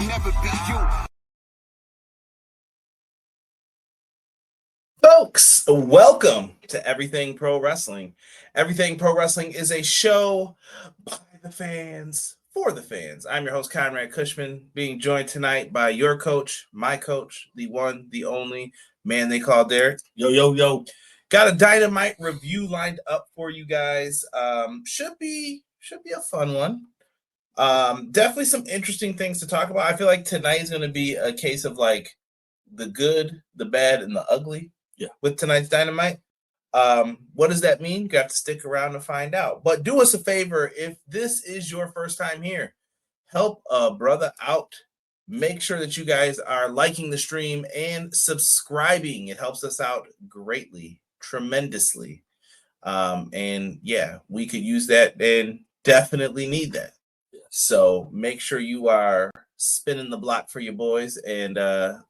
never be you. Folks, welcome to Everything Pro Wrestling. Everything Pro Wrestling is a show by the fans, for the fans. I'm your host, Conrad Cushman, being joined tonight by your coach, my coach, the one, the only man they call Derek. Yo, yo, yo. Got a Dynamite review lined up for you guys. Should be a fun one. Definitely some interesting things to talk about. I feel like tonight is going to be a case of like the good, the bad, and the ugly. Yeah. With tonight's Dynamite. What does that mean? You have to stick around to find out. But do us a favor, if this is your first time here, help a brother out. Make sure that you guys are liking the stream and subscribing. It helps us out greatly, tremendously. And yeah, we could use that and definitely need that. Yeah. So make sure you are spinning the block for your boys and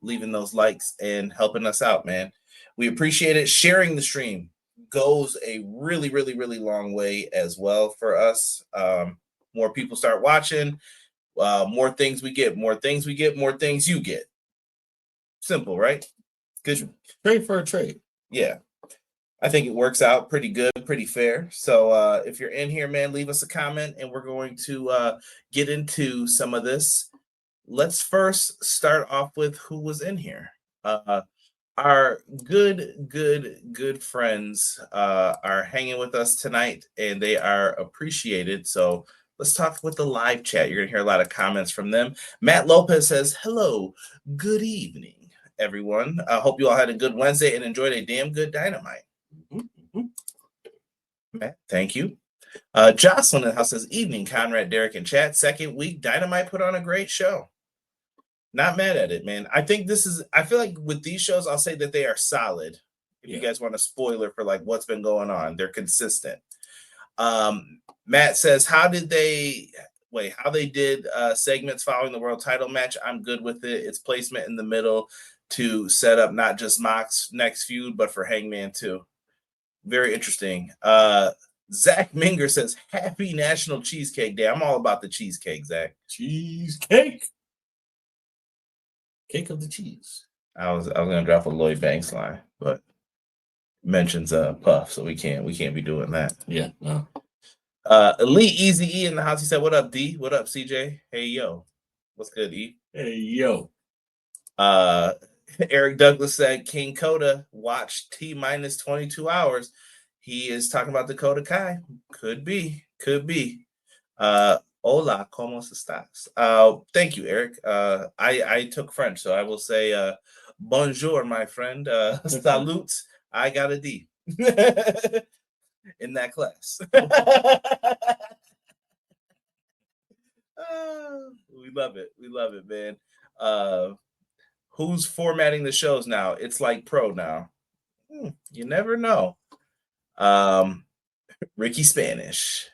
leaving those likes and helping us out, man. We appreciate it. Sharing the stream goes a really, really, really long way as well for us. More people start watching, more things we get, more things you get. Simple, right? Good. Trade for a trade. Yeah. I think it works out pretty good, pretty fair. So if you're in here, man, leave us a comment and we're going to get into some of this. Let's first start off with who was in here. Our good friends are hanging with us tonight, and they are appreciated. So let's talk with the live chat. You're going to hear a lot of comments from them. Matt Lopez says, hello, good evening, everyone. I hope you all had a good Wednesday and enjoyed a damn good Dynamite. Mm-hmm. Matt, thank you. Jocelyn in the house says, evening, Conrad, Derek, and chat. Second week, Dynamite put on a great show. Not mad at it, man. I feel like with these shows, I'll say that they are solid. If you guys want a spoiler for like what's been going on, they're consistent. Matt says, how they did segments following the world title match. I'm good with it. It's placement in the middle to set up not just Mox's next feud, but for Hangman too. Very interesting. Zach Minger says, happy National Cheesecake Day. I'm all about the cheesecake, Zach. Cheesecake. Cake of the cheese. I was gonna drop a Lloyd Banks line, but mentions Puff, so we can't be doing that. Yeah, no. Elite Easy E in the house. He said, "What up, D? What up, CJ? Hey, yo, what's good, E? Hey, yo." Eric Douglas said, King Coda watched T-minus 22 hours. He is talking about Dakota Kai. Could be. Hola, ¿cómo estás? Thank you, Eric. I took French, so I will say bonjour, my friend. Salutes. I got a D in that class. We love it, man. Who's formatting the shows now? It's like pro now. You never know. Ricky Spanish.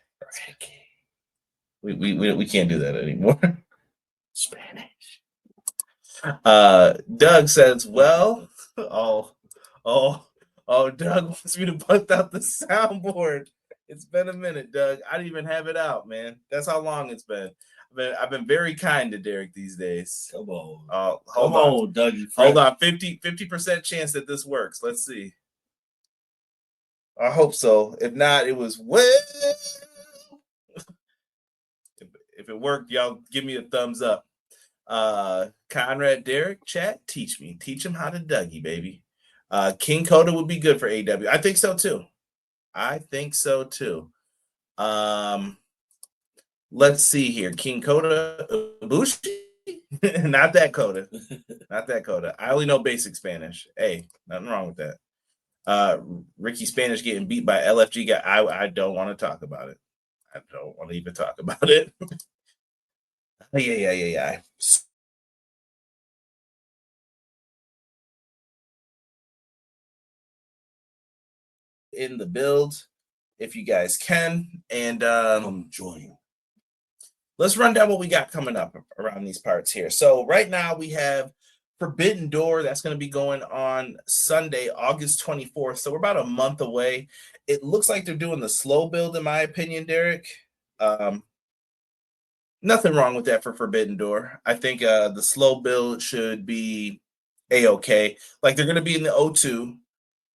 Ricky. We can't do that anymore. Spanish. Doug says, well, Doug wants me to bust out the soundboard. It's been a minute, Doug. I didn't even have it out, man. That's how long it's been. I've been very kind to Derek these days. Come on. Hold on, Doug. Hold on. 50% chance that this works. Let's see. I hope so. If not, it was well. If it worked, y'all give me a thumbs up. Conrad, Derek, chat, teach him how to Dougie, baby. King Coda would be good for AEW. I think so too. Let's see here. King Coda, Ibushi? Not that Coda. I only know basic Spanish. Hey, nothing wrong with that. Ricky Spanish getting beat by LFG guy. I don't want to talk about it. I don't want to even talk about it. Yeah. In the build, if you guys can, and come join. Let's run down what we got coming up around these parts here. So right now we have Forbidden Door. That's going to be going on Sunday, August 24th. So we're about a month away. It looks like they're doing the slow build, in my opinion, Derek. Nothing wrong with that for Forbidden Door. I think the slow build should be A-okay. Like they're going to be in the O2.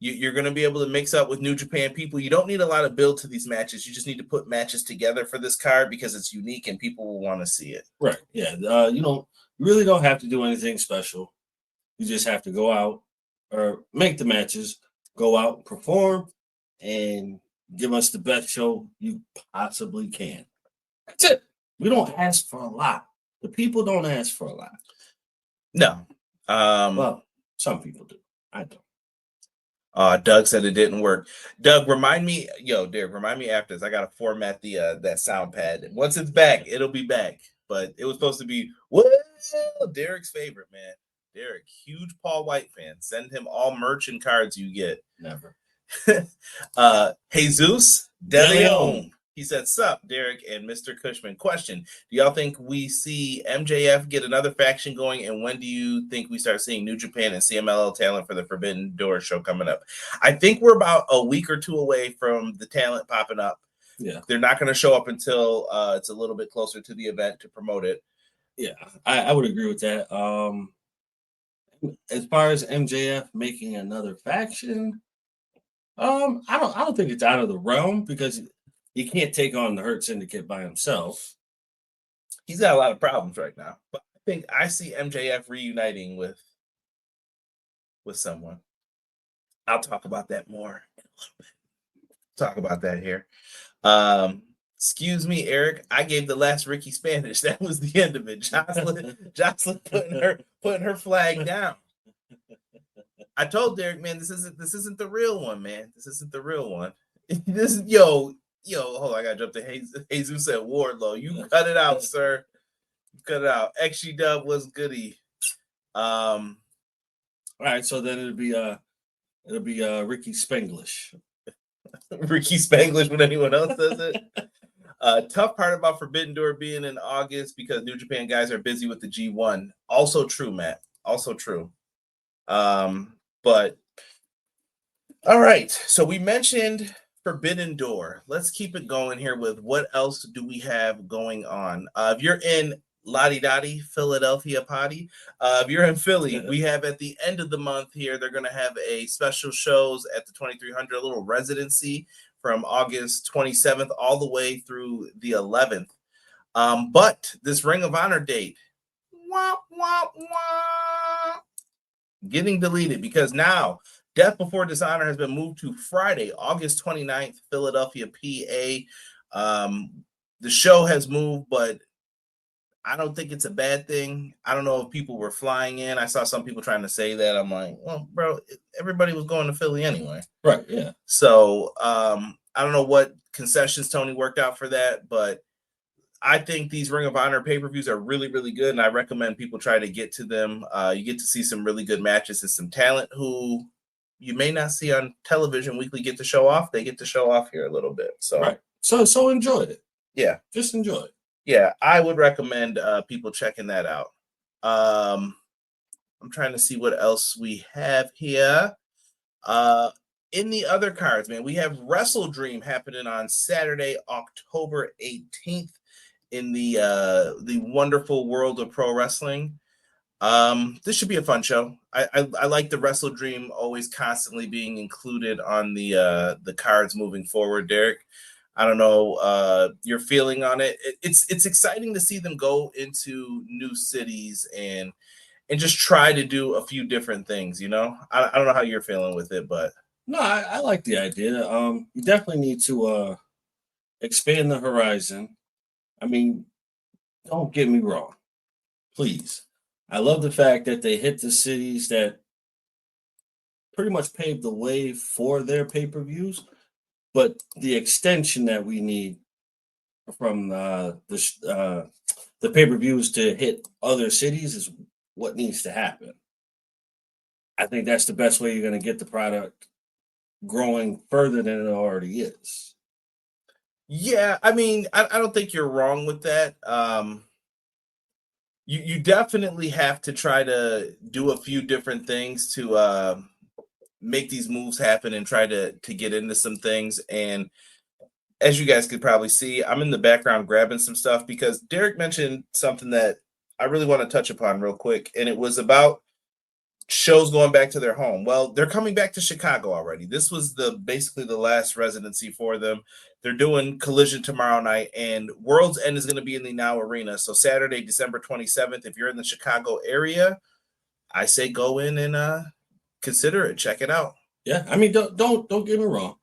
You're going to be able to mix up with New Japan people. You don't need a lot of build to these matches. You just need to put matches together for this card because it's unique and people will want to see it. Right. Yeah. You really don't have to do anything special. You just have to go out or make the matches, go out, perform, and give us the best show you possibly can. That's it. We don't ask for a lot. The people don't ask for a lot. No. Well, some people do. I don't. Doug said it didn't work. Doug, remind me, Derek, remind me after this. I gotta format the that sound pad. Once it's back, it'll be back. But it was supposed to be Derek's favorite, man. Derek, huge Paul White fan. Send him all merch and cards you get. Never. Jesus De Leon. He said, "Sup, Derek and Mr. Cushman. Question: do y'all think we see MJF get another faction going, and when do you think we start seeing New Japan and CMLL talent for the Forbidden Door show coming up?" I think we're about a week or two away from the talent popping up. Yeah, they're not going to show up until it's a little bit closer to the event to promote it. Yeah, I would agree with that. As far as MJF making another faction, I don't think it's out of the realm because he can't take on the Hurt Syndicate by himself. He's got a lot of problems right now. But I think I see MJF reuniting with someone. I'll talk about that more in a little bit. Talk about that here. Excuse me, Eric. I gave the last Ricky Spanish. That was the end of it. Jocelyn putting her flag down. I told Derek, man, this isn't the real one, man. This isn't the real one. Hold on, I gotta jump to Jesus said Wardlow. You cut it out, sir. Cut it out. XG Dub was goody. All right, so then it'll be Ricky Spanglish. Ricky Spanglish when anyone else does it. Tough part about Forbidden Door being in August because New Japan guys are busy with the G1. Also true, Matt. Also true. But all right. So we mentioned Forbidden Door. Let's keep it going here with what else do we have going on? If you're in Lottie Dottie, Philadelphia Potty, if you're in Philly, we have at the end of the month here, they're going to have a special shows at the 2300, a little residency from August 27th all the way through the 11th. But this Ring of Honor date, getting deleted because now Death Before Dishonor has been moved to Friday, August 29th, Philadelphia, PA. The show has moved, but I don't think it's a bad thing. I don't know if people were flying in. I saw some people trying to say that. I'm like, well, bro, everybody was going to Philly anyway. Right, yeah. So I don't know what concessions Tony worked out for that, but I think these Ring of Honor pay-per-views are really, really good, and I recommend people try to get to them. You get to see some really good matches and some talent who you may not see on television weekly get to show off. They get to show off here a little bit. So, right. So enjoy it. Yeah. Just enjoy it. Yeah, I would recommend people checking that out. I'm trying to see what else we have here. In the other cards, man, we have Wrestle Dream happening on Saturday, October 18th in the wonderful world of pro wrestling. This should be a fun show. I like the Wrestle Dream always constantly being included on the cards moving forward, Derek. I don't know your feeling on it. It's exciting to see them go into new cities and just try to do a few different things, you know? I don't know how you're feeling with it, but no, I like the idea. You definitely need to expand the horizon. I mean, don't get me wrong. Please. I love the fact that they hit the cities that pretty much paved the way for their pay-per-views, but the extension that we need from the pay-per-views to hit other cities is what needs to happen. I think that's the best way you're going to get the product growing further than it already is. Yeah, I mean, I don't think you're wrong with that. You definitely have to try to do a few different things to make these moves happen and try to get into some things. And as you guys could probably see, I'm in the background grabbing some stuff because Derek mentioned something that I really want to touch upon real quick, and it was about shows going back to their home. Well, they're coming back to Chicago already. This was basically the last residency for them. They're doing Collision tomorrow night, and World's End is going to be in the Now Arena. So Saturday, December 27th, if you're in the Chicago area, I say go in and consider it. Check it out. Yeah, I mean, don't get me wrong.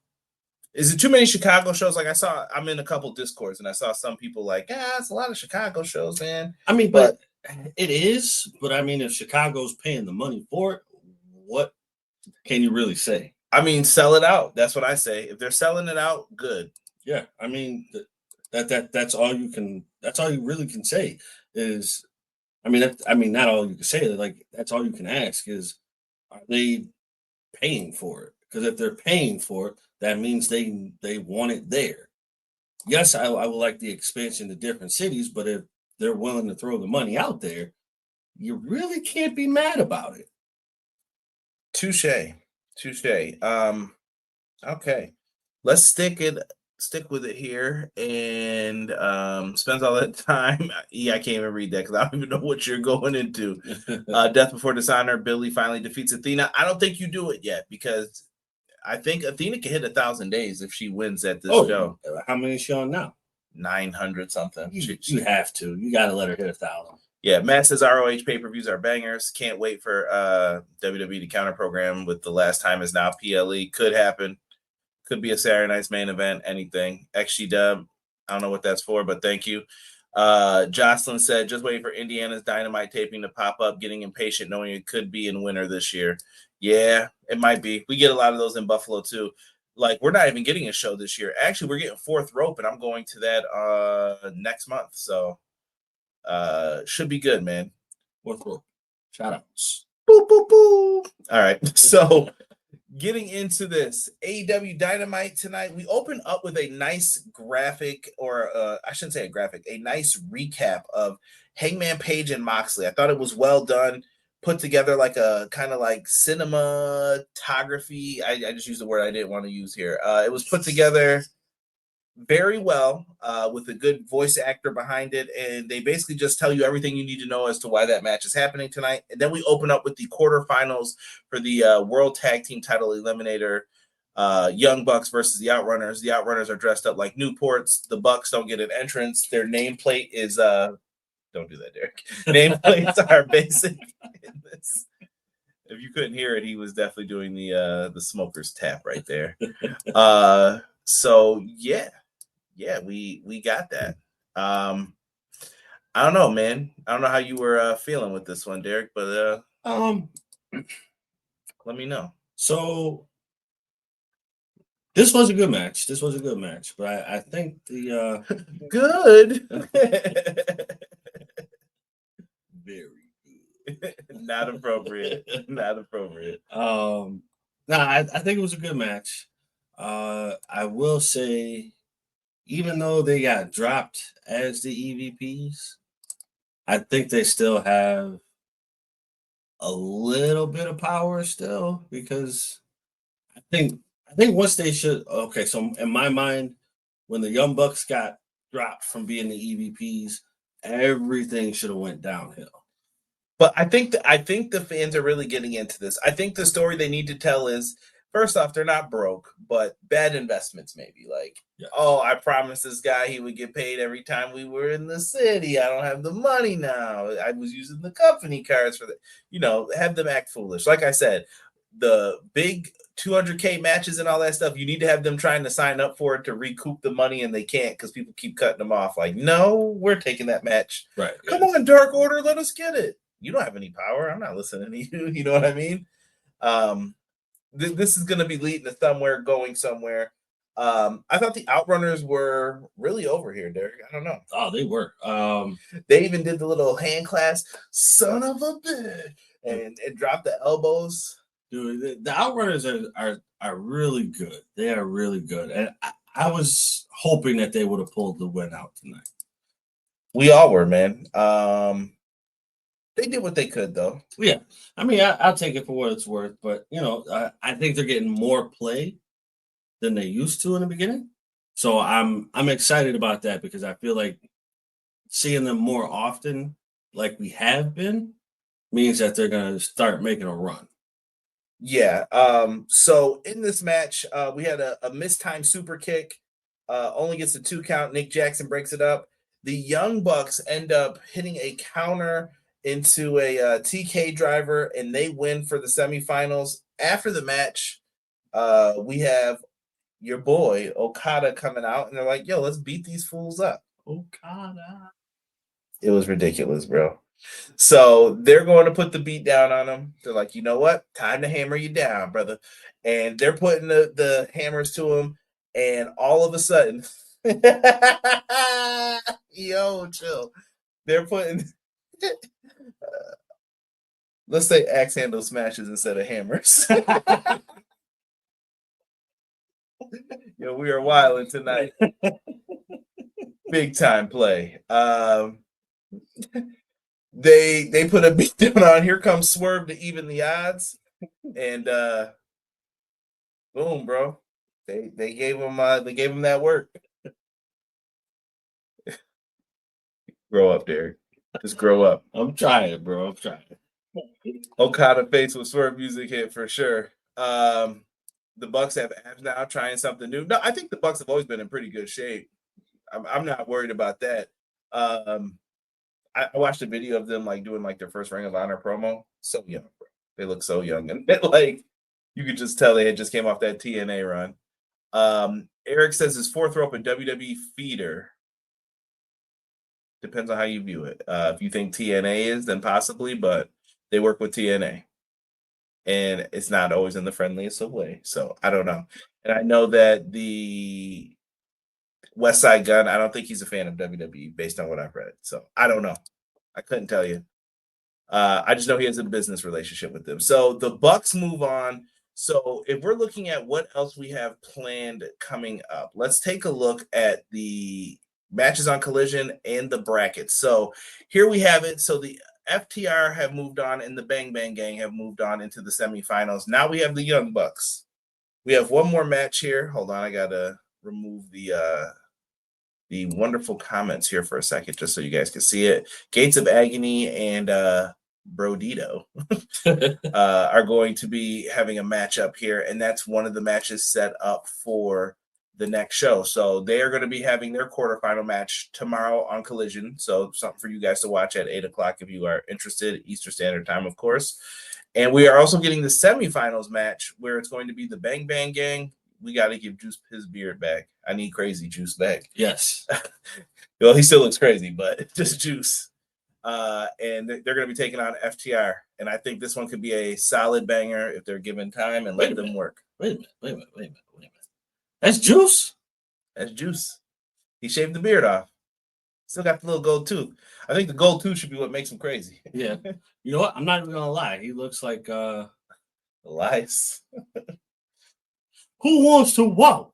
Is it too many Chicago shows? Like I'm in a couple Discords, and I saw some people like, yeah, it's a lot of Chicago shows, man. I mean, but it is. But I mean, if Chicago's paying the money for it, what can you really say? I mean, sell it out. That's what I say. If they're selling it out, good. Yeah, I mean that's all you can. That's all you really can say is. I mean, not all you can say. Like that's all you can ask is, are they paying for it? Because if they're paying for it, that means they want it there. Yes, I would like the expansion to different cities, but if they're willing to throw the money out there, you really can't be mad about it. Touche. Okay. Let's stick with it here and spends all that time. Yeah, I can't even read that because I don't even know what you're going into. Death Before Dishonor, Billie finally defeats Athena. I don't think you do it yet because I think Athena can hit 1,000 days if she wins at this show. How many is she on now? 900 something. You have to. You got to let her hit 1,000. Yeah, Matt says ROH pay-per-views are bangers. Can't wait for WWE to counter program with the last time is now PLE. Could happen. Could be a Saturday night's main event. Anything. XG Dub. I don't know what that's for, but thank you. Jocelyn said, just waiting for Indiana's Dynamite taping to pop up, getting impatient knowing it could be in winter this year. Yeah, it might be. We get a lot of those in Buffalo too. Like, we're not even getting a show this year. Actually, we're getting Fourth Rope, and I'm going to that next month. So should be good, man. Fourth Rope. Shout outs. Boop, boop, boop. All right. So getting into this AEW Dynamite tonight, we open up with a nice graphic, or I shouldn't say a graphic, a nice recap of Hangman Page and Moxley. I thought it was well done, put together like a kind of like cinematography. I just used the word I didn't want to use here. It was put together very well with a good voice actor behind it, and they basically just tell you everything you need to know as to why that match is happening tonight. And then we open up with the quarterfinals for the World Tag Team Title Eliminator, Young Bucks versus the Outrunners. The Outrunners are dressed up like Newports. The Bucks don't get an entrance. Their nameplate is don't do that, Derek. Nameplates are basic in this. If you couldn't hear it, he was definitely doing the smoker's tap right there. So yeah, we got that. I don't know, man. I don't know how you were feeling with this one, Derek, but let me know. So this was a good match. But I think the good. Very good. Not appropriate. No, I think it was a good match. I will say, even though they got dropped as the EVPs, I think they still have a little bit of power still, because I think once they should. Okay, so in my mind, when the Young Bucks got dropped from being the EVPs, everything should have went downhill. But I think the fans are really getting into this. I think the story they need to tell is, first off, they're not broke, but bad investments maybe. Like, oh, I promised this guy he would get paid every time we were in the city. I don't have the money now. I was using the company cards for the, have them act foolish. Like I said, the big 200K matches and all that stuff, you need to have them trying to sign up for it to recoup the money, and they can't because people keep cutting them off. Like, no, we're taking that match. Right. Come on, Dark Order, let us get it. You don't have any power. I'm not listening to you. You know what I mean? This is going to be leading to somewhere, going somewhere. I thought the Outrunners were really over here, Derek. I don't know. Oh, they were. They even did the little hand clasp, son of a bitch, and dropped the elbows. Dude, the Outrunners are really good. They are really good. And I was hoping that they would have pulled the win out tonight. We all were, man. They did what they could, though. Yeah. I mean, I'll take it for what it's worth. But, I think they're getting more play than they used to in the beginning. So I'm excited about that because I feel like seeing them more often, like we have been, means that they're gonna start making a run. Yeah. So in this match, we had a mistimed super kick. Only gets a 2 count. Nick Jackson breaks it up. The Young Bucks end up hitting a counter into a TK driver, and they win for the semifinals. After the match, we have your boy Okada coming out, and they're like, "Yo, let's beat these fools up." Okada. It was ridiculous, bro. So they're going to put the beat down on him. They're like, you know what? Time to hammer you down, brother. And they're putting the hammers to him. And all of a sudden, yo, chill. They're putting, let's say axe handle smashes instead of hammers. Yo, we are wilding tonight. Big time play. They put a beat down on. Here comes Swerve to even the odds. And boom, bro. They gave him that work. Grow up, Derek. Just grow up. I'm trying, bro. I'm trying. Okada face with Swerve music hit for sure. The Bucks have abs now, trying something new. No, I think the Bucks have always been in pretty good shape. I'm not worried about that. I watched a video of them like doing like their first Ring of Honor promo. So young, bro. They look so young, and like you could just tell they had just came off that TNA run. Eric says his fourth rope in WWE feeder. Depends on how you view it. If you think TNA is, then possibly, but they work with TNA. And it's not always in the friendliest of ways. So I don't know. And I know that the West Side Gun, I don't think he's a fan of WWE based on what I've read. So I don't know. I couldn't tell you. I just know he has a business relationship with them. So the Bucks move on. So if we're looking at what else we have planned coming up, let's take a look at the matches on Collision and the brackets. So here we have it. So the FTR have moved on and the Bang Bang Gang have moved on into the semifinals. Now we have the Young Bucks. We have one more match here. Hold on, I gotta remove the wonderful comments here for a second, just so you guys can see it. Gates of Agony and Brodito are going to be having a matchup here, and that's one of the matches set up for the next show. So they are going to be having their quarterfinal match tomorrow on Collision. So something for you guys to watch at 8:00 if you are interested, Eastern Standard Time, of course. And we are also getting the semifinals match where it's going to be the Bang Bang Gang. We got to give Juice his beard back. I need Crazy Juice back. Yes. Well, he still looks crazy, but just Juice. And they're going to be taking on FTR. And I think this one could be a solid banger if they're given time and let them work. Wait a minute. That's Juice? That's Juice. He shaved the beard off. Still got the little gold tooth. I think the gold tooth should be what makes him crazy. Yeah. You know what? I'm not even going to lie. He looks like Elias. Who wants to walk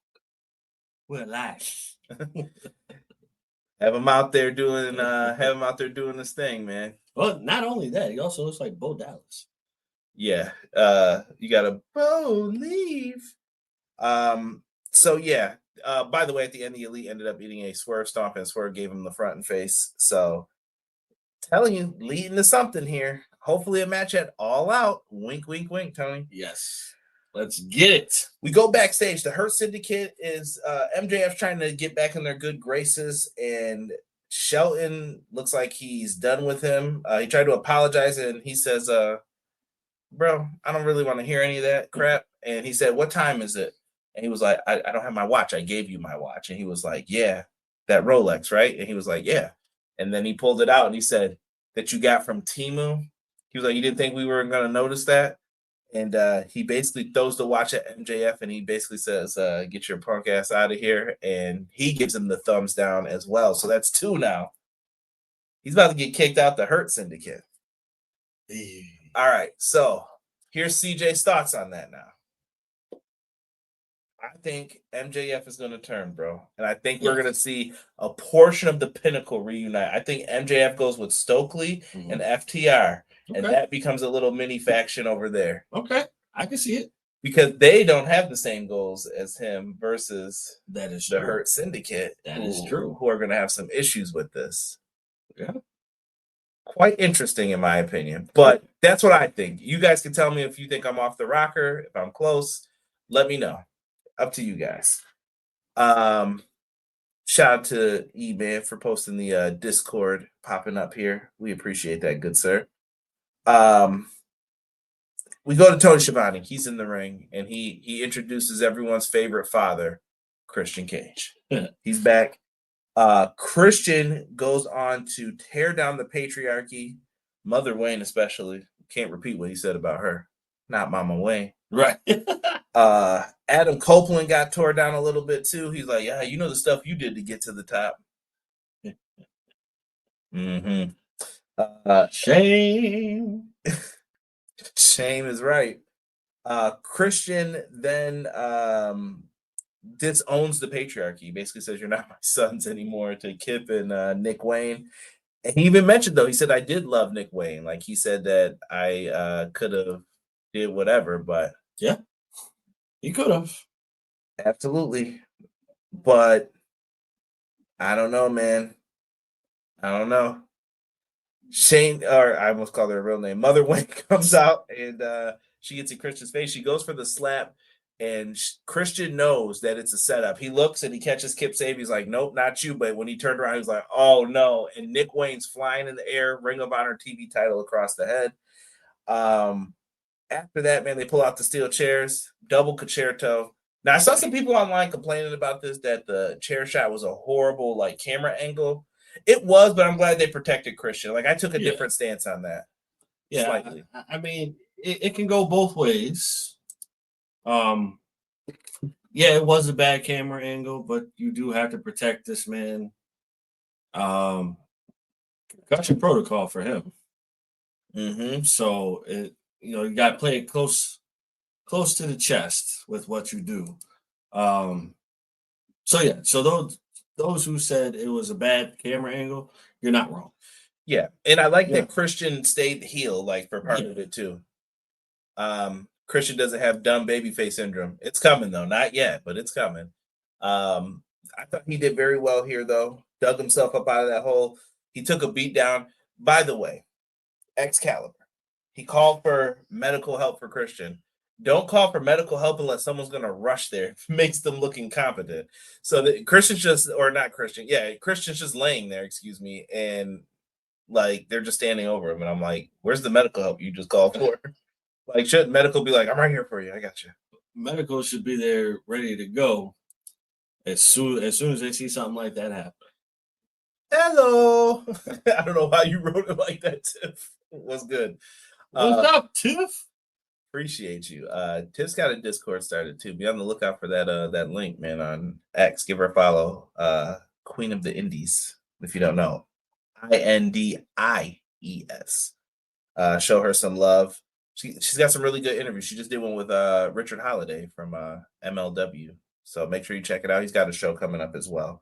with Elias? Have him out there doing this thing, man. Well, not only that, he also looks like Bo Dallas. Yeah. You gotta believe. So yeah. By the way, at the end, the Elite ended up eating a Swerve stomp, and Swerve gave him the front and face. So telling you, leading to something here. Hopefully a match at All Out. Wink, wink, wink, Tony. Yes. Let's get it. We go backstage. The Hurt Syndicate is MJF trying to get back in their good graces, and Shelton looks like he's done with him. He tried to apologize, and he says, bro, I don't really want to hear any of that crap. And he said, what time is it? And he was like, I don't have my watch. I gave you my watch. And he was like, yeah, that Rolex, right? And he was like, yeah. And then he pulled it out, and he said, that you got from Temu? He was like, you didn't think we were going to notice that? And he basically throws the watch at MJF, and he basically says, get your punk ass out of here. And he gives him the thumbs down as well. So that's 2 now. He's about to get kicked out the Hurt Syndicate. All right. So here's CJ's thoughts on that now. I think MJF is going to turn, bro. And I think we're going to see a portion of the Pinnacle reunite. I think MJF goes with Stokely and FTR. And that becomes a little mini faction over there. Okay. I can see it. because they don't have the same goals as him versus That is the true. Hurt Syndicate. That is true. Who are going to have some issues with this. Yeah. Quite interesting, in my opinion. But that's what I think. You guys can tell me if you think I'm off the rocker, if I'm close. Let me know. Up to you guys. Shout out to E-Man for posting the Discord popping up here. We appreciate that, good sir. We go to Tony Schiavone. He's in the ring, and he introduces everyone's favorite father, Christian Cage. He's back. Christian goes on to tear down the patriarchy. Mother Wayne especially. Can't repeat what he said about her. Not Mama Wayne. Right. Adam Copeland got tore down a little bit too. He's like, yeah, you know the stuff you did to get to the top. Mm-hmm. Shame. Shame is right. Christian then disowns the patriarchy. Basically says, you're not my sons anymore to Kip and Nick Wayne. And he even mentioned, though, he said, I did love Nick Wayne. Like, he said that I could have did whatever, but yeah, he could have. Absolutely. But I don't know, man. I don't know. Shane, or I almost called her a real name. Mother Wayne comes out and she gets in Christian's face. She goes for the slap, and Christian knows that it's a setup. He looks and he catches Kip Sabian. He's like, nope, not you. But when he turned around, he was like, oh no. And Nick Wayne's flying in the air, Ring of Honor TV title across the head. After that, man, they pull out the steel chairs, double concerto. Now, I saw some people online complaining about this, that the chair shot was a horrible, like, camera angle. It was, but I'm glad they protected Christian. Like, I took a different stance on that. Yeah, slightly. I mean, it can go both ways. Yeah, it was a bad camera angle, but you do have to protect this man. Concussion protocol for him. Mm-hmm. So you got to play it close to the chest with what you do. So those who said it was a bad camera angle, you're not wrong. Yeah, and I like that Christian stayed heel, like, for part of it too. Christian doesn't have dumb babyface syndrome. It's coming though, not yet, but it's coming. I thought he did very well here, though. Dug himself up out of that hole. He took a beat down. By the way, Excalibur. He called for medical help for Christian. Don't call for medical help unless someone's going to rush there. It makes them look incompetent. So Christian's Christian's just laying there, excuse me, and like they're just standing over him. And I'm like, where's the medical help you just called for? Like, shouldn't medical be like, I'm right here for you. I got you. Medical should be there ready to go as soon as they see something like that happen. Hello. I don't know why you wrote it like that, Tiff. It was good. What's up, Tiff? Appreciate you. Tiff's got a Discord started too. Be on the lookout for that link, man, on X. Give her a follow. Queen of the Indies, if you don't know. INDIES. Show her some love. She's got some really good interviews. She just did one with Richard Holiday from MLW. So make sure you check it out. He's got a show coming up as well.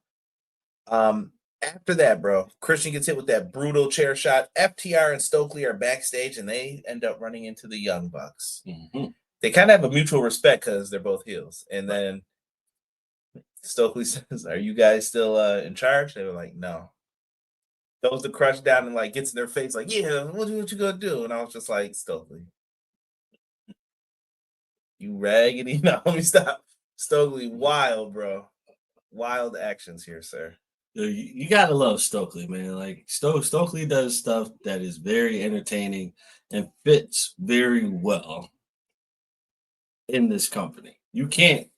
After that, bro, Christian gets hit with that brutal chair shot. FTR and Stokely are backstage, and they end up running into the Young Bucks. Mm-hmm. They kind of have a mutual respect because they're both heels. And then Stokely says, are you guys still in charge? They were like, no. Throws the crush down and like gets in their face like, yeah, what you gonna do? And I was just like, Stokely, you raggedy. No, let me stop. Stokely, wild, bro. Wild actions here, sir. You gotta love Stokely, man. Like Stokely does stuff that is very entertaining and fits very well in this company. You can't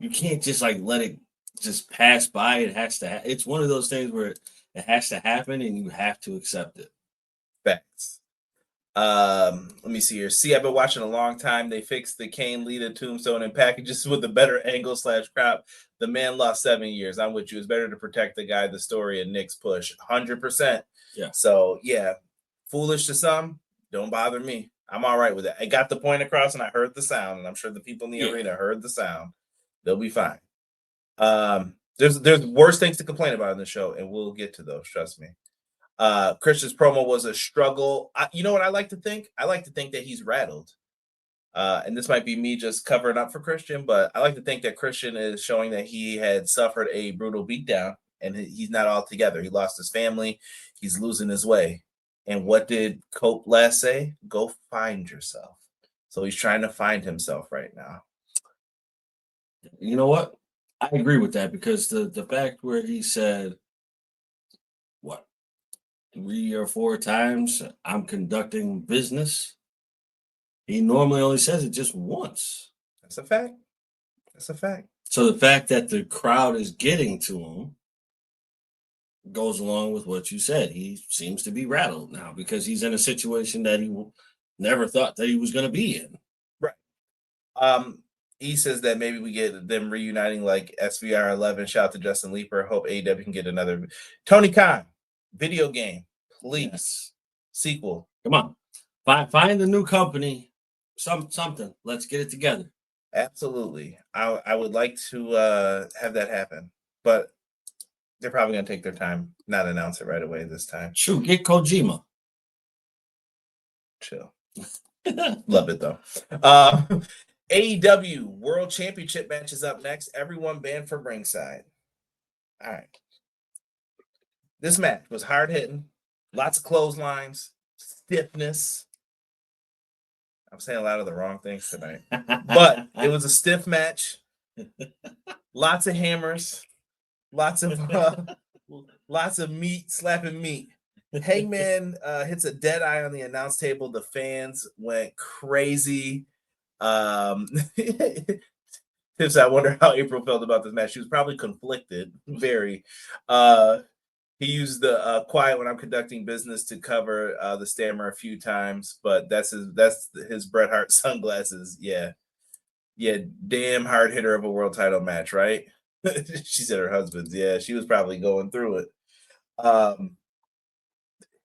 just like let it just pass by. It has to. It's one of those things where it has to happen, and you have to accept it. Facts. Let me see here. See, I've been watching a long time. They fixed the Kane Lita tombstone and packages with a better angle / crop. The man lost 7 years. I'm with you. It's better to protect the guy, the story, and Nick's push. 100%. Yeah. So yeah, foolish to some. Don't bother me. I'm all right with it. I got the point across, and I heard the sound, and I'm sure the people in the arena heard the sound. They'll be fine. There's worse things to complain about in the show, and we'll get to those. Trust me. Christian's promo was a struggle. You know what I like to think? I like to think that he's rattled. And this might be me just covering up for Christian, but I like to think that Christian is showing that he had suffered a brutal beatdown and he's not all together. He lost his family. He's losing his way. And what did Cope last say? Go find yourself. So he's trying to find himself right now. You know what? I agree with that because the fact where he said, what, 3 or 4 times I'm conducting business. He normally only says it just once. That's a fact. That's a fact. So the fact that the crowd is getting to him goes along with what you said. He seems to be rattled now because he's in a situation that he never thought that he was going to be in. Right. He says that maybe we get them reuniting like SVR 11. Shout out to Justin Leeper. Hope AEW can get another. Tony Khan, video game, please. Yes. Sequel. Come on. Find the new company. Something. Let's get it together. Absolutely. I would like to have that happen. But they're probably going to take their time, not announce it right away this time. Shoot, get Kojima. Chill. Love it, though. AEW World Championship match is up next. Everyone banned from ringside. All right. This match was hard-hitting. Lots of clotheslines. Stiffness. I'm saying a lot of the wrong things tonight. But it was a stiff match. Lots of hammers. Lots of meat, slapping meat. Hangman hits a dead eye on the announce table. The fans went crazy. Tips, I wonder how April felt about this match. She was probably conflicted. Very. He used the quiet when I'm conducting business to cover the stammer a few times, but that's his Bret Hart sunglasses. Yeah. Damn hard hitter of a world title match, right? She said her husband's. Yeah, she was probably going through it.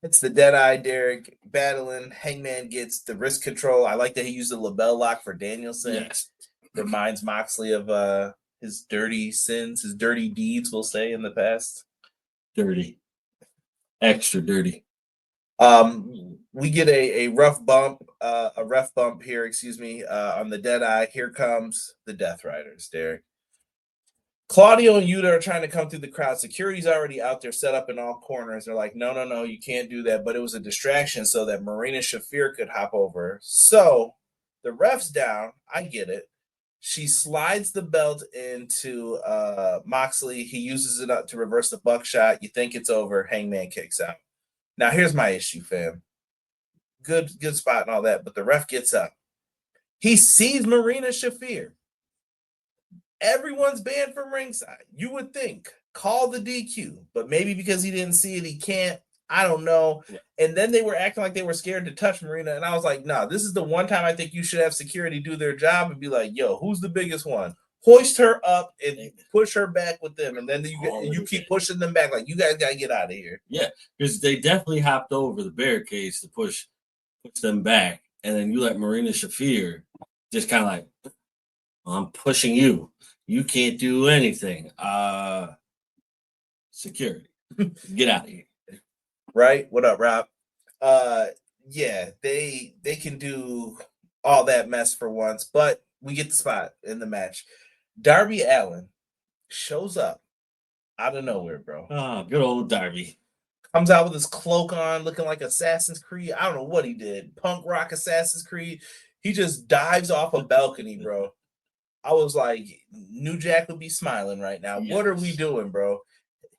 It's the dead eye, Derek battling. Hangman gets the wrist control. I like that he used the label lock for Danielson. Yes. Reminds Moxley of his dirty sins, his dirty deeds, we'll say, in the past. Dirty. Extra dirty. We get a rough bump, here, on the dead eye. Here comes the Death Riders, Derek. Claudio and Yuta are trying to come through the crowd. Security's already out there set up in all corners. They're like, no, you can't do that. But it was a distraction so that Marina Shafir could hop over. So the ref's down. I get it. She slides the belt into Moxley. He uses it up to reverse the buckshot. You think it's over. Hangman kicks out. Now, here's my issue, fam. Good spot and all that, but the ref gets up. He sees Marina Shafir. Everyone's banned from ringside. You would think, call the DQ, but maybe because he didn't see it, he can't. I don't know. Yeah. And then they were acting like they were scared to touch Marina, and I was like, no, this is the one time I think you should have security do their job and be like, yo, who's the biggest one? Hoist her up and push her back with them, and then you keep pushing them back. Like, you guys got to get out of here. Yeah, because they definitely hopped over the barricades to push them back, and then you let Marina Shafir just kind of like, I'm pushing you. You can't do anything. Security. Get out of here. Right? What up, Rob? Yeah, they can do all that mess for once, but we get the spot in the match. Darby Allin shows up out of nowhere, bro. Oh, good old Darby. Comes out with his cloak on, looking like Assassin's Creed. I don't know what he did. Punk rock Assassin's Creed. He just dives off a balcony, bro. I was like, New Jack would be smiling right now. Yes. What are we doing, bro?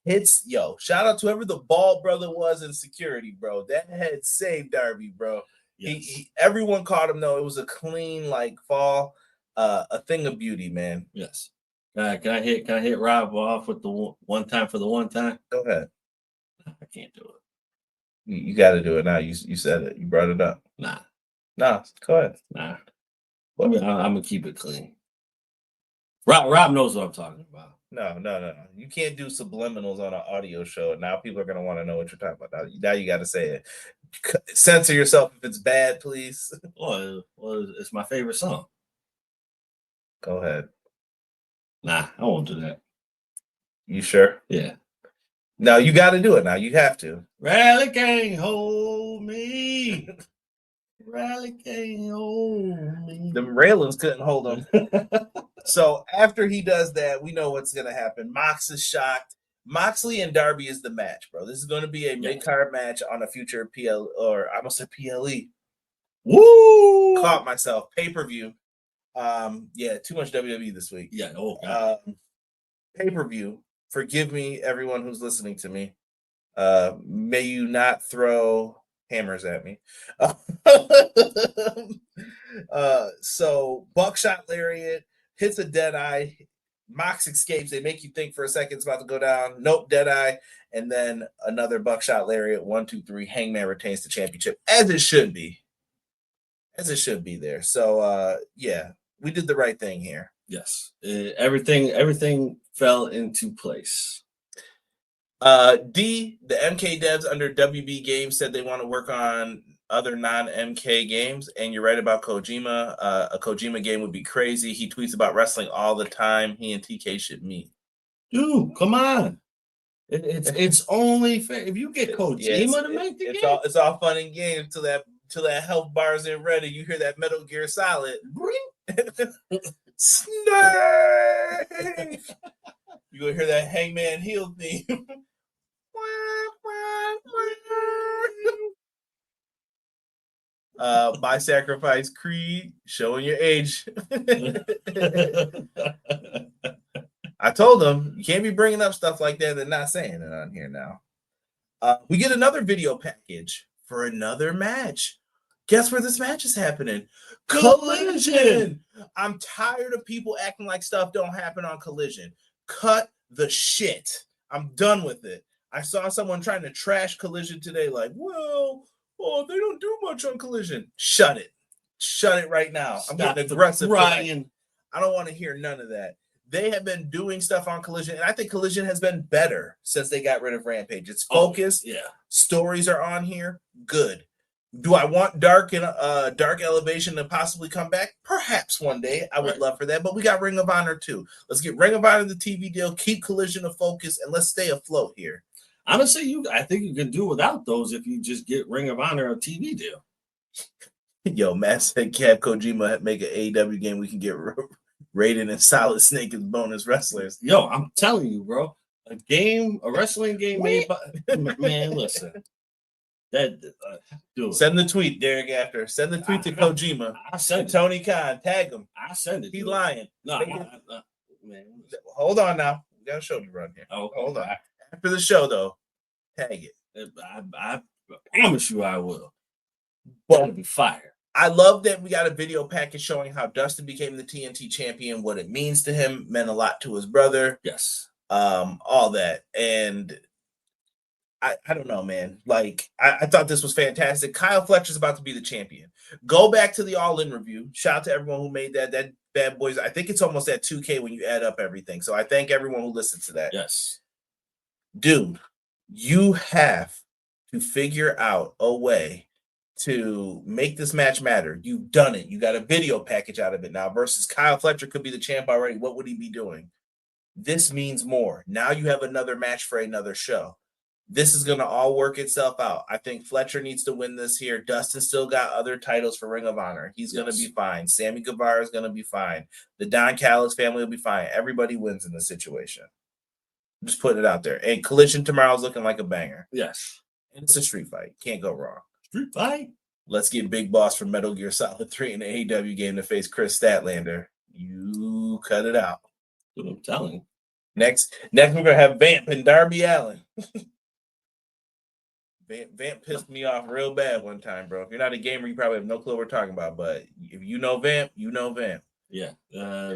Shout out to whoever the Ball brother was in security, bro. That had saved Darby, bro. Yes. Everyone caught him, though. It was a clean, fall, a thing of beauty, man. Yes. Can I hit Rob off with the one time for the one time? Go ahead. I can't do it. You got to do it now. You said it. You brought it up. Nah. Go ahead. Nah. I'm going to keep it clean. Rob knows what I'm talking about. No. You can't do subliminals on an audio show. Now people are going to want to know what you're talking about. Now you got to say it. Censor yourself if it's bad, please. Well, it's my favorite song. Go ahead. Nah, I won't do that. You sure? Yeah. No, you got to do it now. You have to. Rally can't hold me. Rally can't hold me. The railings couldn't hold him. So after he does that, we know what's going to happen. Mox is shocked. Moxley and Darby is the match, bro. This is going to be a mid-card match on a future PL, or I almost said PLE. Woo! Caught myself. Pay-per-view. Yeah, too much WWE this week. Yeah. Oh, God. Pay-per-view. Forgive me, everyone who's listening to me. May you not throw hammers at me. So buckshot lariat hits a dead eye. Mox escapes. They make you think for a second it's about to go down. Nope, dead eye. And then another buckshot lariat. 1, 2, 3. Hangman retains the championship, as it should be. As it should be there. So yeah, we did the right thing here. Yes. Everything fell into place. The MK devs under WB Games said they want to work on other non-MK games, and you're right about Kojima. A Kojima game would be crazy. He tweets about wrestling all the time. He and TK should meet. Dude, come on. It's only fair. If you get Kojima to make the game. It's all fun and games till that health bar's in ready. You hear that Metal Gear Solid. Snake! You're going to hear that Hangman heel theme. My Sacrifice Creed, showing your age. I told them, you can't be bringing up stuff like that and not saying it on here now. We get another video package for another match. Guess where this match is happening? Collision! I'm tired of people acting like stuff don't happen on Collision. Cut the shit. I'm done with it. I saw someone trying to trash Collision today, like, well, they don't do much on Collision. Shut it. Shut it right now. I'm getting aggressive. Ryan. I don't want to hear none of that. They have been doing stuff on Collision, and I think Collision has been better since they got rid of Rampage. It's focused. Yeah. Stories are on here. Good. Do I want Dark and Dark Elevation to possibly come back? Perhaps one day. I would love for that. But we got Ring of Honor too. Let's get Ring of Honor the TV deal, keep Collision a focus, and let's stay afloat here. Honestly, I think you can do without those if you just get Ring of Honor a TV deal. Yo, Matt said Cap Kojima make an AEW game we can get Raiden and Solid Snake as bonus wrestlers. Yo, I'm telling you, bro. A wrestling game made by man, listen. Dude. Send the tweet, Derek. After send the tweet to Kojima. I send Tony Khan. Tag him. I send it. He's lying. No, man. Hold on now. We got a show to run here. Oh, hold on. After the show, though, tag it. I promise you, I will. But it'll be fire. I love that we got a video package showing how Dustin became the TNT champion, what it means to him, meant a lot to his brother. Yes. All that. And I don't know, man. Like, I thought this was fantastic. Kyle Fletcher's about to be the champion. Go back to the All-In review. Shout out to everyone who made that. That Bad Boys, I think it's almost at 2K when you add up everything. So I thank everyone who listened to that. Yes. Dude, you have to figure out a way to make this match matter. You've done it. You got a video package out of it now versus Kyle Fletcher could be the champ already. What would he be doing? This means more. Now you have another match for another show. This is going to all work itself out. I think Fletcher needs to win this here. Dustin still got other titles for Ring of Honor. He's going to be fine. Sammy Guevara is going to be fine. The Don Callis family will be fine. Everybody wins in this situation. Just putting it out there. And Collision tomorrow is looking like a banger. Yes. And it's a street fight. Can't go wrong. Street fight. Let's get Big Boss from Metal Gear Solid 3 in the AEW game to face Chris Statlander. You cut it out. That's what I'm telling you. Next we're going to have Vamp and Darby Allin. Vamp pissed me off real bad one time, bro. If you're not a gamer, you probably have no clue what we're talking about. But if you know Vamp, you know Vamp. Yeah.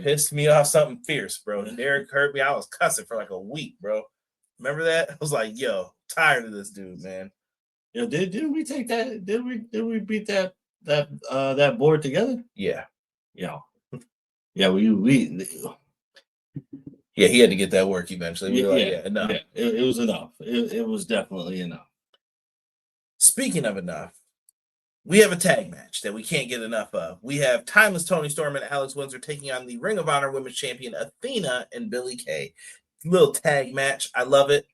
Pissed me off something fierce, bro. Derek hurt me. I was cussing for like a week, bro. Remember that? I was like, yo, tired of this dude, man. Yeah, didn't we take that? Did we beat that board together? Yeah. Yeah. Yeah, we yeah, he had to get that work eventually. We were like, yeah, enough. Yeah, it was enough. It was definitely enough. Speaking of enough, we have a tag match that we can't get enough of. We have Timeless Toni Storm and Alex Windsor taking on the Ring of Honor Women's Champion Athena and Billie Kay. Little tag match. I love it.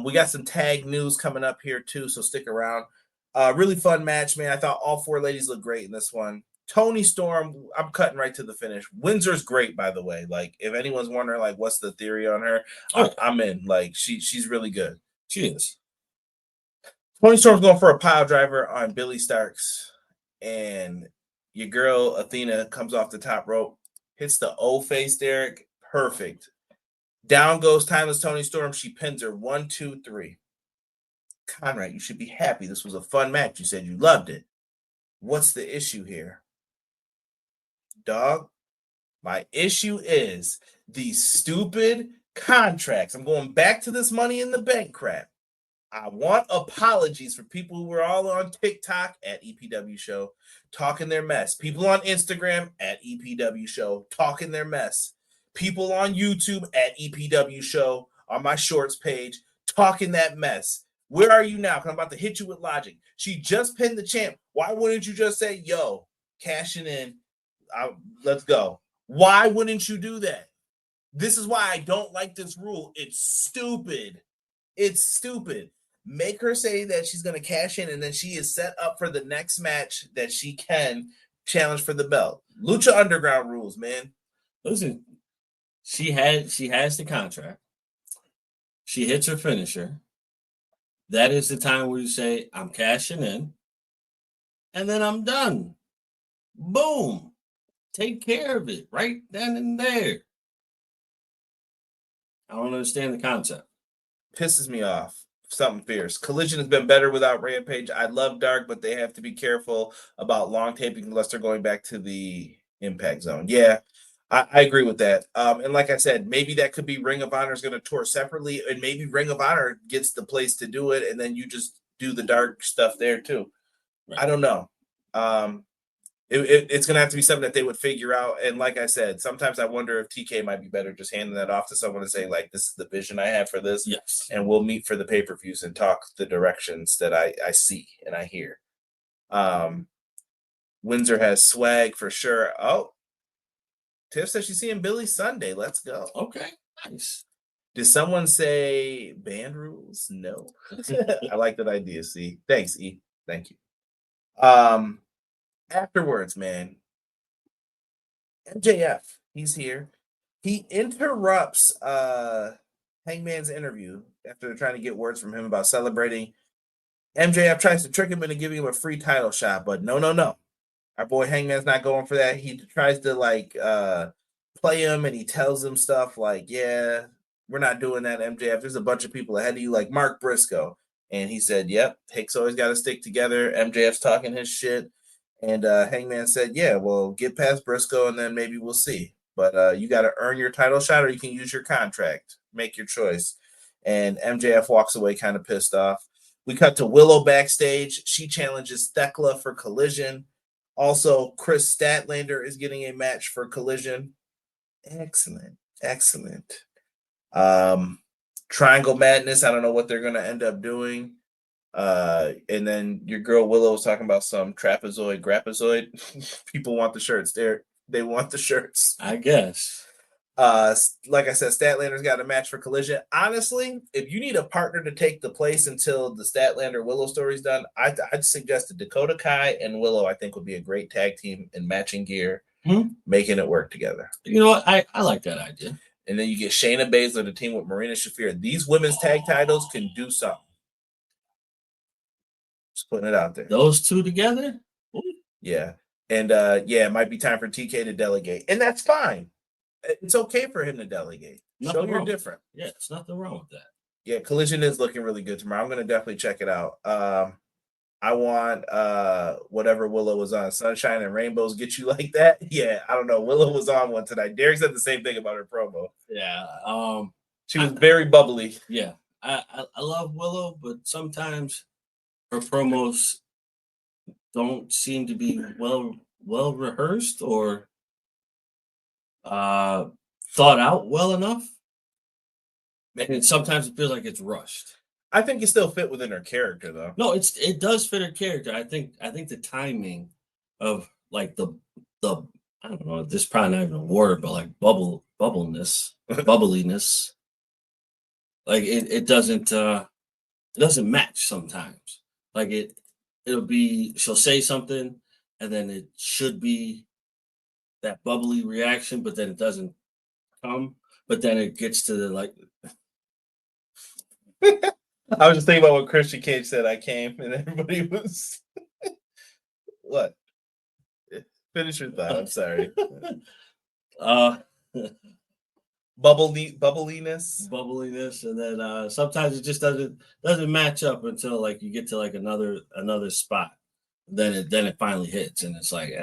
We got some tag news coming up here too, so stick around. Really fun match, man. I thought all 4 ladies looked great in this one. Toni Storm, I'm cutting right to the finish. Windsor's great, by the way. Like, if anyone's wondering, like, what's the theory on her, I'm in. Like, she's really good. She is. Toni Storm's going for a pile driver on Billie Starkz, and your girl Athena comes off the top rope, hits the O face, Derek. Perfect. Down goes Timeless Toni Storm. She pins her 1, 2, 3. Conrad, you should be happy. This was a fun match. You said you loved it. What's the issue here? Dog, my issue is these stupid contracts. I'm going back to this Money in the Bank crap. I want apologies for people who were all on TikTok at EPW Show talking their mess. People on Instagram at EPW Show talking their mess. People on YouTube at EPW Show on my shorts page talking that mess. Where are you now? Because I'm about to hit you with logic. She just pinned the champ. Why wouldn't you just say, yo, cashing in, let's go? Why wouldn't you do that? This is why I don't like this rule. It's stupid. It's stupid. Make her say that she's going to cash in, and then she is set up for the next match that she can challenge for the belt. Lucha Underground rules, man. Listen, she has the contract. She hits her finisher. That is the time where you say, I'm cashing in, and then I'm done. Boom. Take care of it right then and there. I don't understand the concept. Pisses me off. Something fierce. Collision has been better without Rampage. I love Dark, but they have to be careful about long taping unless they're going back to the Impact Zone. Yeah, I agree with that. And like I said, maybe that could be Ring of Honor is going to tour separately, and maybe Ring of Honor gets the place to do it, and then you just do the Dark stuff there too. Right. I don't know. It's going to have to be something that they would figure out. And like I said, sometimes I wonder if TK might be better just handing that off to someone and say, like, this is the vision I have for this. Yes. And we'll meet for the pay-per-views and talk the directions that I see and I hear. Windsor has swag for sure. Oh, Tiff says she's seeing Billie Sunday. Let's go. Okay, nice. Did someone say band rules? No. I like that idea, C. Thanks, E. Thank you. Afterwards, man, MJF, he's here. He interrupts Hangman's interview after they're trying to get words from him about celebrating. MJF tries to trick him into giving him a free title shot, but no. Our boy Hangman's not going for that. He tries to play him, and he tells him stuff like, yeah, we're not doing that, MJF. There's a bunch of people ahead of you, like Mark Briscoe. And he said, yep, Hicks always got to stick together. MJF's talking his shit. And Hangman said, yeah, well, get past Briscoe, and then maybe we'll see. But you got to earn your title shot, or you can use your contract. Make your choice. And MJF walks away kind of pissed off. We cut to Willow backstage. She challenges Thekla for Collision. Also, Chris Statlander is getting a match for Collision. Excellent. Triangle Madness. I don't know what they're going to end up doing. And then your girl Willow was talking about some grapazoid. People want the shirts. They want the shirts. I guess. Like I said, Statlander's got a match for Collision. Honestly, if you need a partner to take the place until the Statlander Willow story's done, I'd suggest that Dakota Kai and Willow, I think, would be a great tag team in matching gear, making it work together. You know what? I like that idea. And then you get Shayna Baszler to team with Marina Shafir. These women's tag titles can do something. Just putting it out there. Those two together? Ooh. Yeah. And it might be time for TK to delegate. And that's fine. It's okay for him to delegate. Show you're different. Yeah, there's nothing wrong with that. Yeah, Collision is looking really good tomorrow. I'm going to definitely check it out. I want whatever Willow was on, Sunshine and Rainbows Get You Like That. Yeah, I don't know. Willow was on one tonight. Derek said the same thing about her promo. Yeah. She was very bubbly. Yeah. I love Willow, but sometimes her promos don't seem to be well rehearsed or thought out well enough. And sometimes it feels like it's rushed. I think it still fit within her character, though. No, it does fit her character. I think the timing of like the I don't know, this is probably not even a word, but like bubbliness, like it doesn't match sometimes. Like she'll say something, and then it should be that bubbly reaction, but then it doesn't come. But then it gets to the like. I was just thinking about what Christian Cage said. I came, and everybody was what? Finish your thought. I'm sorry. Bubbliness, and then sometimes it just doesn't match up until like you get to like another spot. Then it finally hits, and it's like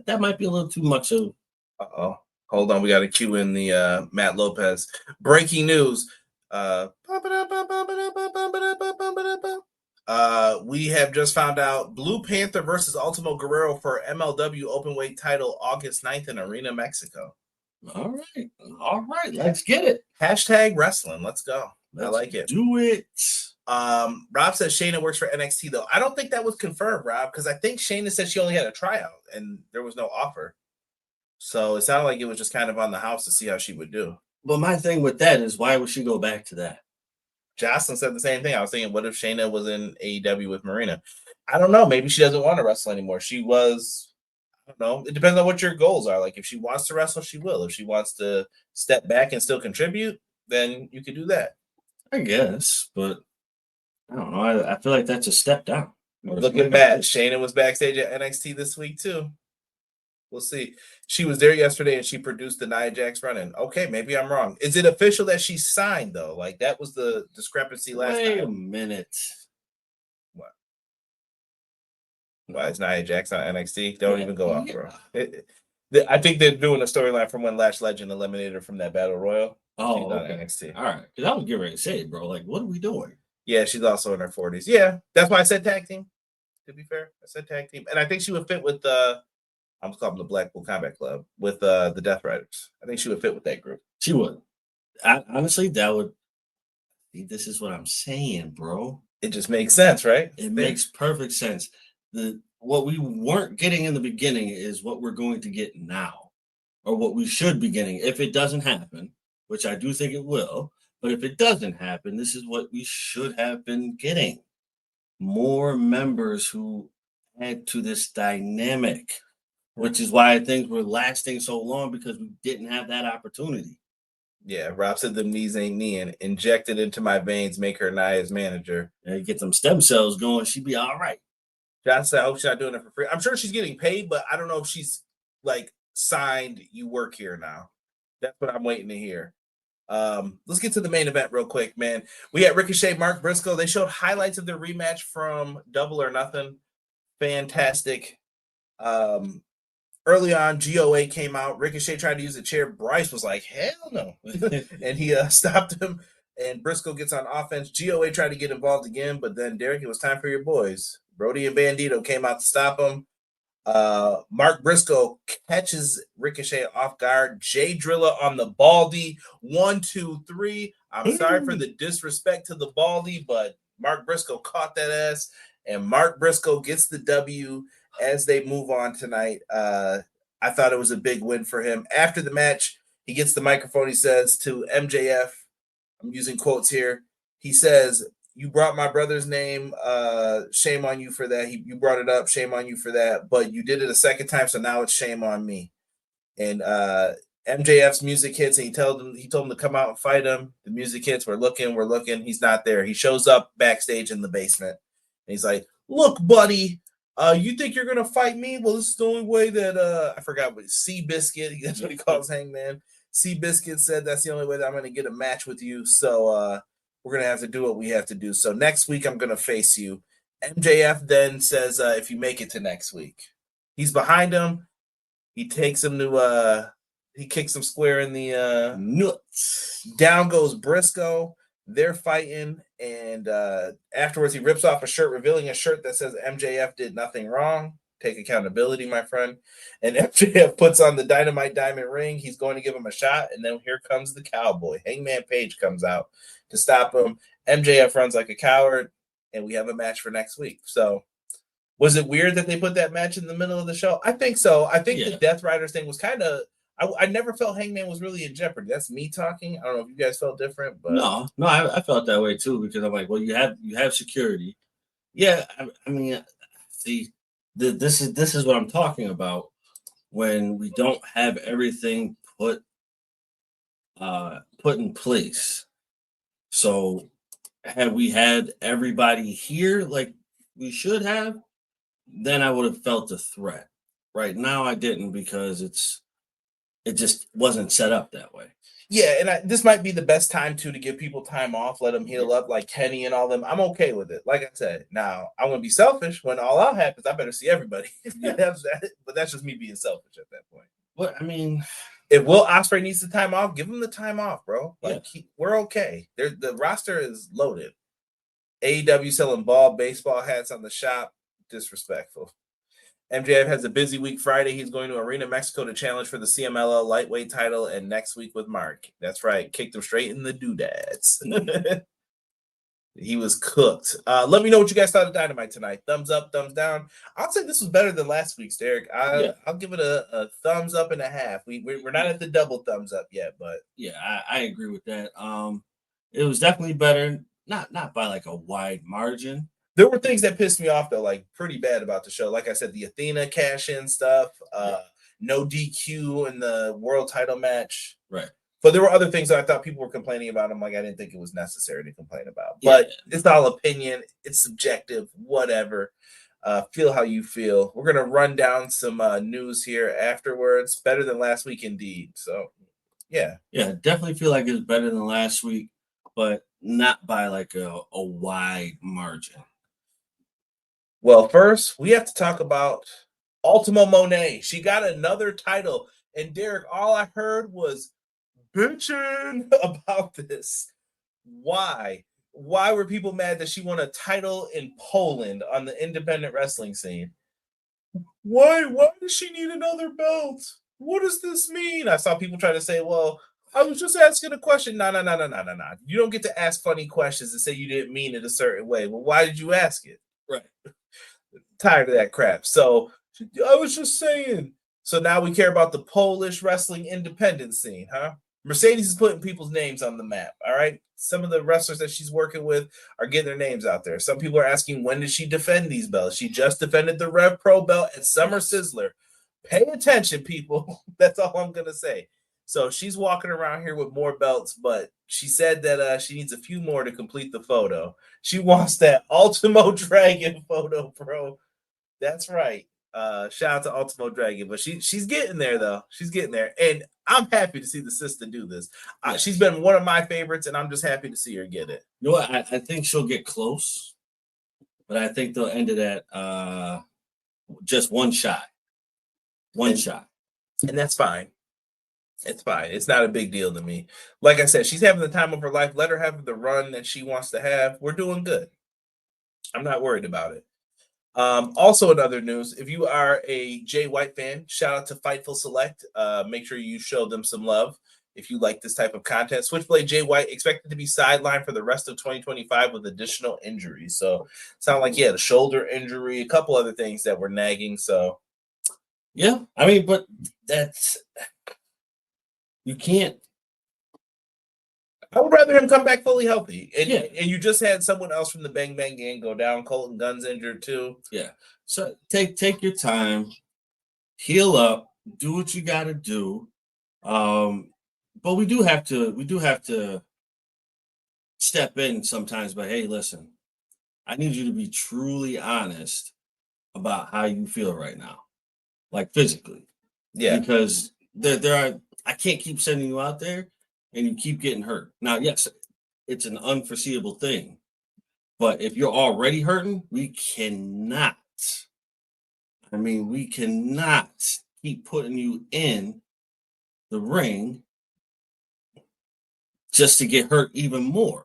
that might be a little too much of. Uh-oh. Hold on, we got to cue in the Matt Lopez. Breaking news. We have just found out Blue Panther versus Ultimo Guerrero for MLW Openweight title August 9th in Arena, Mexico. All right, let's get it. Hashtag wrestling. Let's go. I like it. Do it. Rob says Shayna works for NXT, though. I don't think that was confirmed, Rob, because I think Shayna said she only had a tryout and there was no offer. So it sounded like it was just kind of on the house to see how she would do. But my thing with that is, why would she go back to that? Jocelyn said the same thing. I was thinking, what if Shayna was in AEW with Marina? I don't know. Maybe she doesn't want to wrestle anymore. She was, I don't know. It depends on what your goals are. Like, if she wants to wrestle, she will. If she wants to step back and still contribute, then you could do that. I guess, but I don't know. I feel like that's a step down. Looking back, Shayna was backstage at NXT this week, too. We'll see. She was there yesterday and she produced the Nia Jax run-in. Okay, maybe I'm wrong. Is it official that she signed, though? Like, that was the discrepancy last time. Wait a minute. What? Why is Nia Jax on NXT? Don't even go off, bro. I think they're doing a storyline from when Lash Legend eliminated her from that Battle Royal. Oh, okay. NXT. All right. Because I was getting ready to say it, bro. Like, what are we doing? Yeah, she's also in her 40s. Yeah, that's why I said tag team. To be fair, I said tag team. And I think she would fit with I'm calling them the Blackpool Combat Club with the Death Riders. I think she would fit with that group. She would. Honestly, that would. This is what I'm saying, bro. It just makes sense, right? It makes perfect sense. What we weren't getting in the beginning is what we're going to get now, or what we should be getting. If it doesn't happen, which I do think it will, but if it doesn't happen, this is what we should have been getting. More members who add to this dynamic. Which is why things were lasting so long, because we didn't have that opportunity. Yeah, Rob said them knees ain't kneeing. Inject it into my veins, make her Nia's manager. And get some stem cells going, she'd be all right. John said, I hope she's not doing it for free. I'm sure she's getting paid, but I don't know if she's like signed, you work here now. That's what I'm waiting to hear. Let's get to the main event real quick, man. We had Ricochet, Mark Briscoe. They showed highlights of their rematch from Double or Nothing. Fantastic. Early on, GOA came out. Ricochet tried to use a chair. Bryce was like, hell no. And he stopped him. And Briscoe gets on offense. GOA tried to get involved again, but then, Derek, it was time for your boys. Brody and Bandito came out to stop him. Mark Briscoe catches Ricochet off guard. Jay Drilla on the Baldy. 1, 2, 3. I'm sorry for the disrespect to the Baldy, but Mark Briscoe caught that ass. And Mark Briscoe gets the W as they move on tonight. I thought it was a big win for him. After the match, he gets the microphone. He says to MJF, I'm using quotes here. He says, you brought my brother's name. Shame on you for that. You brought it up. Shame on you for that. But you did it a second time, so now it's shame on me. And MJF's music hits, and he told him to come out and fight him. The music hits. We're looking. He's not there. He shows up backstage in the basement. And he's like, look, buddy. You think you're gonna fight me? Well, this is the only way that I forgot what Seabiscuit, that's what he calls Hangman. Seabiscuit said that's the only way that I'm gonna get a match with you. So we're gonna have to do what we have to do. So next week I'm gonna face you. MJF then says if you make it to next week. He's behind him. He takes him to he kicks him square in the nuts. Down goes Briscoe. They're fighting, and afterwards he rips off a shirt, revealing a shirt that says MJF did nothing wrong. Take accountability, my friend. And MJF puts on the Dynamite diamond ring. He's going to give him a shot, and then here comes the cowboy. Hangman Page comes out to stop him. MJF runs like a coward, and we have a match for next week. So was it weird that they put that match in the middle of the show? I think so. I think the Death Riders thing was kind of I never felt Hangman was really in jeopardy. That's me talking. I don't know if you guys felt different, but no, I felt that way too, because I'm like, well, you have security. Yeah, I mean, See, this is what I'm talking about when we don't have everything put in place. So had we had everybody here like we should have, then I would have felt a threat. Right now I didn't because it just wasn't set up that way. Yeah, and this might be the best time to give people time off, let them heal up, like Kenny and all them. I'm okay with it. Like I said, now I'm gonna be selfish when all out happens. I better see everybody. But that's just me being selfish at that point. But I mean, if Will Ospreay needs the time off, give him the time off, bro. Like we're okay. The roster is loaded. AEW selling baseball hats on the shop. Disrespectful. MJF has a busy week Friday. He's going to Arena, Mexico to challenge for the CMLL lightweight title, and next week with Mark. That's right. Kicked him straight in the doodads. He was cooked. Let me know what you guys thought of Dynamite tonight. Thumbs up, thumbs down. I'll say this was better than last week's, Derek. I'll give it a thumbs up and a half. We're not at the double thumbs up yet, but yeah, I agree with that. It was definitely better, not by like a wide margin. There were things that pissed me off though, like pretty bad about the show. Like I said, the Athena cash-in stuff, no DQ in the world title match. Right. But there were other things that I thought people were complaining about. I'm like, I didn't think it was necessary to complain about. But it's all opinion. It's subjective, whatever. Feel how you feel. We're going to run down some news here afterwards. Better than last week indeed. So, yeah. Yeah, definitely feel like it's better than last week, but not by like a wide margin. Well, first, we have to talk about Ultimo Monet. She got another title. And Derek, all I heard was bitching about this. Why? Why were people mad that she won a title in Poland on the independent wrestling scene? Why does she need another belt? What does this mean? I saw people try to say, well, I was just asking a question. No. You don't get to ask funny questions and say you didn't mean it a certain way. Well, why did you ask it? Right. Tired of that crap. So I was just saying. So now we care about the Polish wrestling independent scene, huh? Mercedes is putting people's names on the map, all right? Some of the wrestlers that she's working with are getting their names out there. Some people are asking, when did she defend these belts? She just defended the Rev Pro belt at Summer Sizzler. Pay attention, people. That's all I'm going to say. So she's walking around here with more belts, but she said that she needs a few more to complete the photo. She wants that Ultimo Dragon photo, bro. That's right. Shout out to Ultimo Dragon, but she's getting there though. She's getting there, and I'm happy to see the sister do this. She's been one of my favorites, and I'm just happy to see her get it. You know what? I think she'll get close, but I think they'll end it at just one shot. One shot, and that's fine. It's fine. It's not a big deal to me. Like I said, she's having the time of her life. Let her have the run that she wants to have. We're doing good. I'm not worried about it. Also in other news, if you are a Jay White fan, shout out to Fightful Select. Make sure you show them some love if you like this type of content. Switchblade Jay White expected to be sidelined for the rest of 2025 with additional injuries. So sound like he had a shoulder injury, a couple other things that were nagging. So yeah, I mean, but that's you can't. I would rather him come back fully healthy. And you just had someone else from the Bang Bang Gang go down. Colton Gunn's injured too. Yeah. So take your time, heal up, do what you got to do. But we do have to step in sometimes. But hey, listen, I need you to be truly honest about how you feel right now, like physically. Yeah. Because there are. I can't keep sending you out there. And you keep getting hurt. Now, yes, it's an unforeseeable thing. But if you're already hurting, we cannot keep putting you in the ring just to get hurt even more.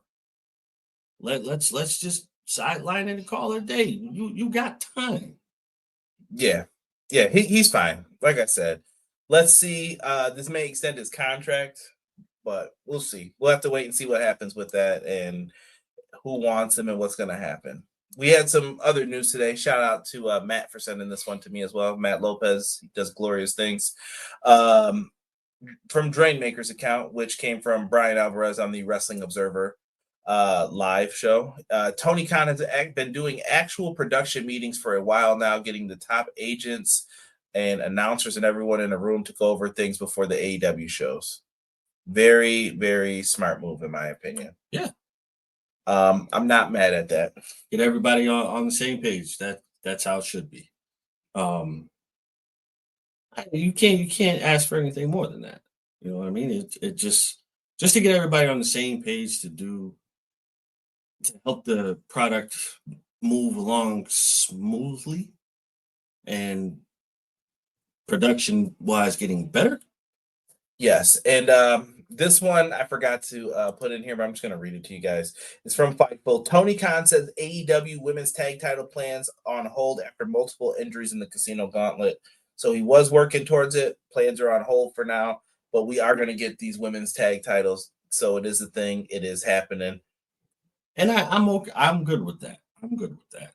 Let's just sideline it and call it a day. You got time. Yeah. He's fine. Like I said, let's see. This may extend his contract. But we'll see. We'll have to wait and see what happens with that and who wants him and what's going to happen. We had some other news today. Shout out to Matt for sending this one to me as well. Matt Lopez, he does glorious things. From Drainmaker's account, which came from Brian Alvarez on the Wrestling Observer. live show. Tony Khan has been doing actual production meetings for a while now, getting the top agents and announcers and everyone in the room to go over things before the AEW shows. Very, very smart move, in my opinion. Yeah. I'm not mad at that. Get everybody on the same page. That's how it should be. You can't ask for anything more than that. You know what I mean? It just to get everybody on the same page to help the product move along smoothly and production wise getting better. Yes, and this one I forgot to put in here, but I'm just going to read it to you guys. It's from Fightful. Tony Khan says AEW women's tag title plans on hold after multiple injuries in the Casino Gauntlet. So he was working towards it. Plans are on hold for now, but we are going to get these women's tag titles. So it is a thing. It is happening. And I'm okay. I'm good with that. I'm good with that.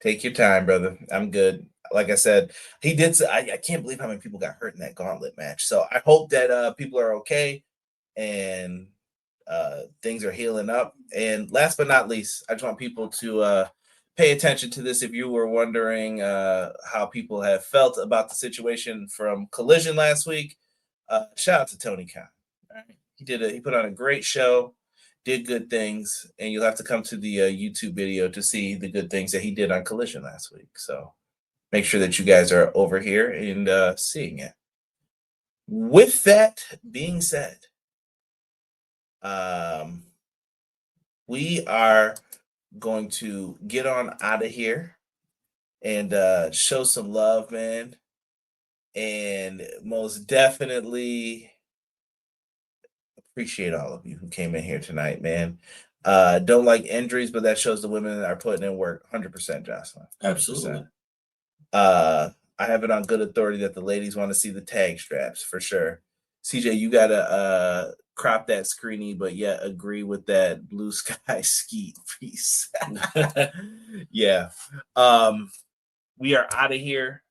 Take your time, brother. I'm good. Like I said, he did. I can't believe how many people got hurt in that gauntlet match. So I hope that people are okay and things are healing up. And last but not least, I just want people to pay attention to this. If you were wondering how people have felt about the situation from Collision last week, shout out to Tony Khan. All right. He put on a great show, did good things, and you'll have to come to the YouTube video to see the good things that he did on Collision last week. So make sure that you guys are over here and seeing it. With that being said, we are going to get on out of here and show some love, man. And most definitely appreciate all of you who came in here tonight, man. Don't like injuries, but that shows the women are putting in work. 100%, Jocelyn. 100%. Absolutely. I have it on good authority that the ladies want to see the tag straps for sure. CJ, you gotta crop that screeny, but yet agree with that blue sky skeet piece. Yeah. We are out of here.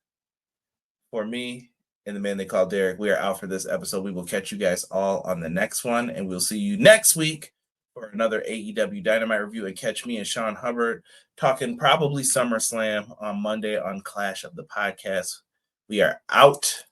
For me and the man they call Derek, we are out for this episode. We will catch you guys all on the next one, and we'll see you next week for another AEW Dynamite review. And catch me and Sean Hubbard talking probably SummerSlam on Monday on Clash of the Podcast. We are out.